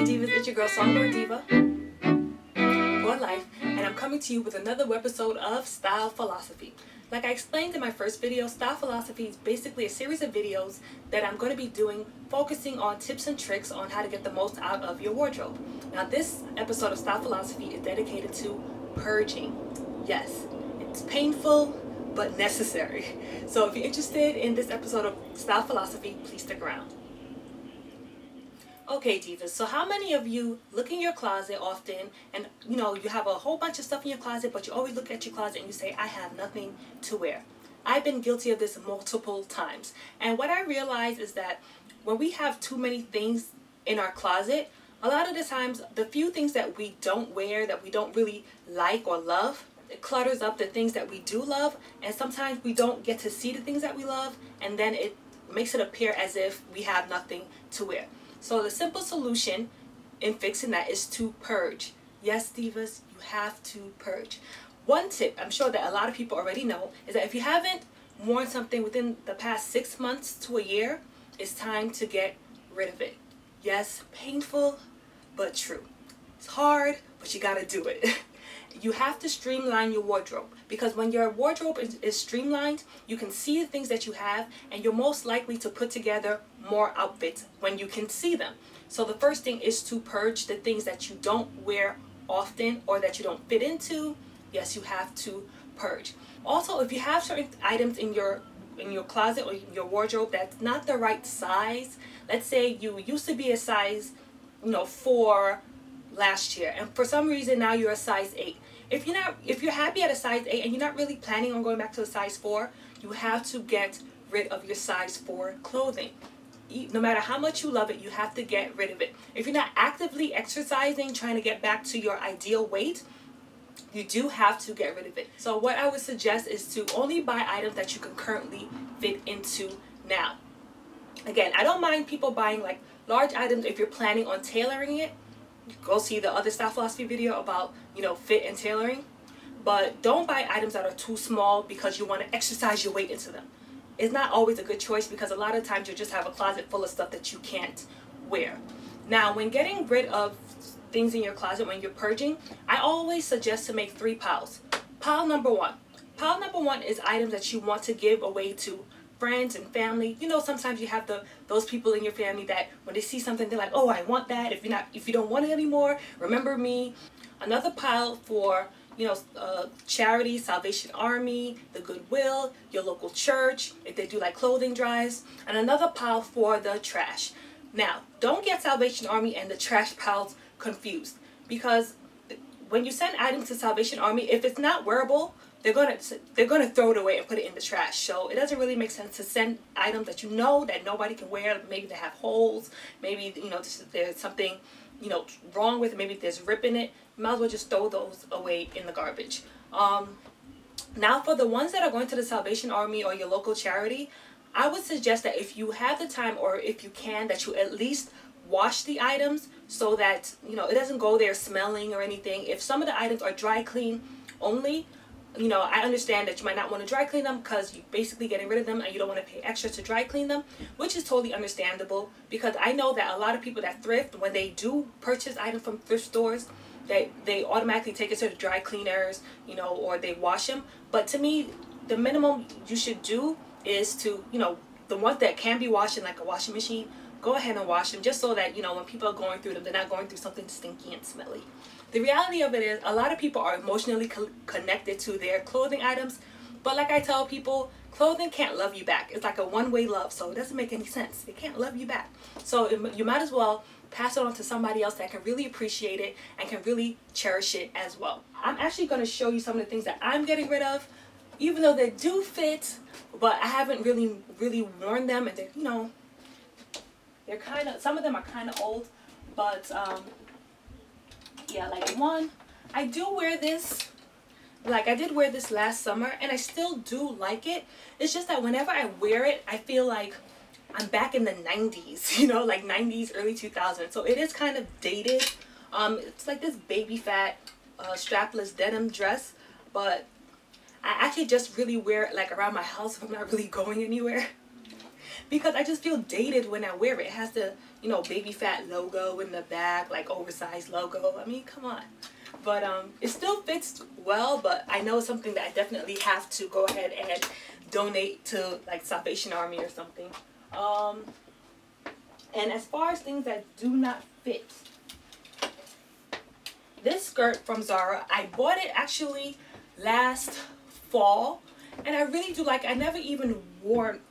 Hey Divas, it's your girl Songbird Diva for life, and I'm coming to you with another episode of Style Philosophy. Like I explained in my first video, Style Philosophy is basically a series of videos that I'm going to be doing focusing on tips and tricks on how to get the most out of your wardrobe. Now this episode of Style Philosophy is dedicated to purging. Yes, it's painful but necessary. So if you're interested in this episode of Style Philosophy, please stick around. Okay, Divas, so how many of you look in your closet often and you have a whole bunch of stuff in your closet, but you always look at your closet and you say, I have nothing to wear? I've been guilty of this multiple times. And what I realize is that when we have too many things in our closet, a lot of the times the few things that we don't wear, that we don't really like or love, it clutters up the things that we do love, and sometimes we don't get to see the things that we love, and then it makes it appear as if we have nothing to wear. So the simple solution in fixing that is to purge. Yes, Divas, you have to purge. One tip I'm sure that a lot of people already know is that if you haven't worn something within the past 6 months to a year, it's time to get rid of it. Yes, painful, but true. It's hard, but you gotta do it. You have to streamline your wardrobe, because when your wardrobe is streamlined, you can see the things that you have, and you're most likely to put together more outfits when you can see them. So the first thing is to purge the things that you don't wear often or that you don't fit into. Yes, you have to purge. Also, if you have certain items in your closet or your wardrobe that's not the right size, let's say you used to be a size 4 last year, and for some reason now you're a size 8. If you're happy at a size 8 and you're not really planning on going back to a size 4, you have to get rid of your size 4 clothing. No matter how much you love it, you have to get rid of it. If you're not actively exercising, trying to get back to your ideal weight, you do have to get rid of it. So what I would suggest is to only buy items that you can currently fit into now. Again, I don't mind people buying like large items if you're planning on tailoring it. Go see the other Style Philosophy video about fit and tailoring, but don't buy items that are too small because you want to exercise your weight into them. It's not always a good choice, because a lot of times you just have a closet full of stuff that you can't wear. Now, when getting rid of things in your closet, when you're purging, I always suggest to make 3 piles. Pile number 1. Pile number 1 is items that you want to give away to friends and family. Sometimes you have those people in your family that when they see something, they're like, oh, I want that. If you don't want it anymore, remember me. Another pile for charity, Salvation Army, the Goodwill, your local church, if they do like clothing drives, and another pile for the trash. Now, don't get Salvation Army and the trash piles confused, because when you send items to Salvation Army, if it's not wearable, they're gonna throw it away and put it in the trash. So it doesn't really make sense to send items that that nobody can wear. Maybe they have holes. Maybe there's something wrong with it. Maybe there's rip in it. You might as well just throw those away in the garbage. Now for the ones that are going to the Salvation Army or your local charity, I would suggest that if you have the time, or if you can, that you at least wash the items so that it doesn't go there smelling or anything. If some of the items are dry clean only, I understand that you might not want to dry clean them because you're basically getting rid of them and you don't want to pay extra to dry clean them, which is totally understandable, because I know that a lot of people that thrift, when they do purchase items from thrift stores, they automatically take it to the dry cleaners, or they wash them. But to me, the minimum you should do is to, the ones that can be washed in like a washing machine, go ahead and wash them, just so that when people are going through them, they're not going through something stinky and smelly. The reality of it is, a lot of people are emotionally connected to their clothing items, but like I tell people, clothing can't love you back. It's like a one-way love, so it doesn't make any sense. It can't love you back. So you might as well pass it on to somebody else that can really appreciate it and can really cherish it as well. I'm actually going to show you some of the things that I'm getting rid of, even though they do fit, but I haven't really worn them, and they're kind of, some of them are kind of old, but yeah, like one, I do wear this, like I did wear this last summer, and I still do like it. It's just that whenever I wear it, I feel like I'm back in the 90s, like 90s, early 2000s. So it is kind of dated. It's like this baby fat strapless denim dress, but I actually just really wear it like around my house if I'm not really going anywhere. because I just feel dated when I wear it. It has the, you know, baby fat logo in the back, like oversized logo. I mean, come on. But it still fits well, but I know it's something that I definitely have to go ahead and donate to like Salvation Army or something. And as far as things that do not fit, this skirt from Zara, I bought it actually last fall, and I really do like it. I never even wore it,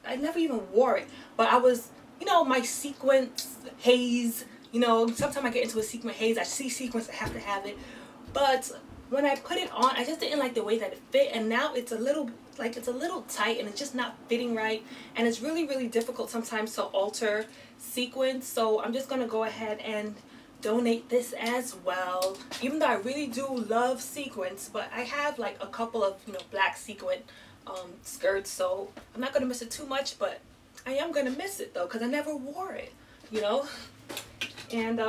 but I was, you know, my sequence haze, you know, sometimes I get into a sequin haze, I see sequins, I have to have it. But when I put it on, I just didn't like the way that it fit, and now it's a little tight, and it's just not fitting right, and it's really, really difficult sometimes to alter sequins. So I'm just gonna go ahead and donate this as well, even though I really do love sequins. But I have like a couple of, you know, black sequin skirts, so I'm not gonna miss it too much, but I am gonna miss it though, because I never wore it, you know. And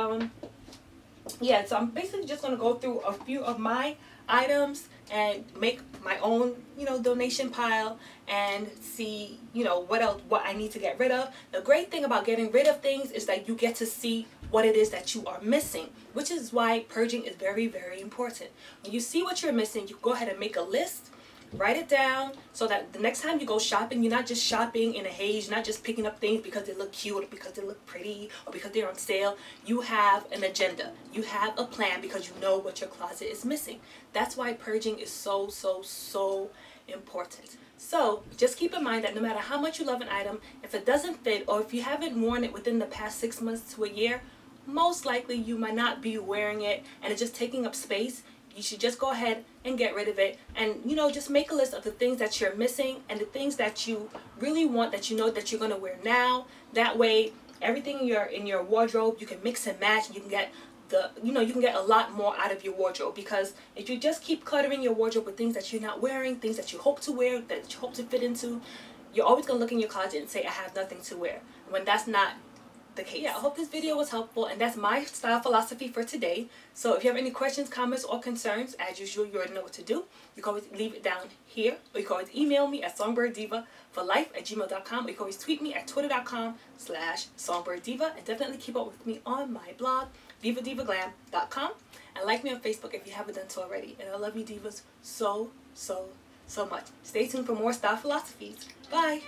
yeah, so I'm basically just going to go through a few of my items and make my own, you know, donation pile and see, you know, what I need to get rid of. The great thing about getting rid of things is that you get to see what it is that you are missing, which is why purging is very, very important. When you see what you're missing, you go ahead and make a list, write it down, so that the next time you go shopping, you're not just shopping in a haze, you're not just picking up things because they look cute or because they look pretty or because they're on sale. You have an agenda. You have a plan because you know what your closet is missing. That's why purging is so, so, so important. So just keep in mind that no matter how much you love an item, if it doesn't fit or if you haven't worn it within the past 6 months to a year, most likely you might not be wearing it and it's just taking up space. You should just go ahead and get rid of it, and, you know, just make a list of the things that you're missing and the things that you really want, that you know that you're going to wear now. That way everything in your wardrobe, you can mix and match, and you can get you can get a lot more out of your wardrobe. Because if you just keep cluttering your wardrobe with things that you're not wearing, things that you hope to wear, that you hope to fit into, you're always going to look in your closet and say, I have nothing to wear, when that's not the case. Yeah, I hope this video was helpful, and that's my style philosophy for today. So if you have any questions, comments, or concerns, as usual, you already know what to do. You can always leave it down here, or you can always email me at songbirdddivaforlife@gmail.com, or you can always tweet me at twitter.com/songbirdddiva, and definitely keep up with me on my blog, divadivaglam.com, and like me on Facebook if you haven't done so already. And I love you divas so, so, so much. Stay tuned for more style philosophies. Bye!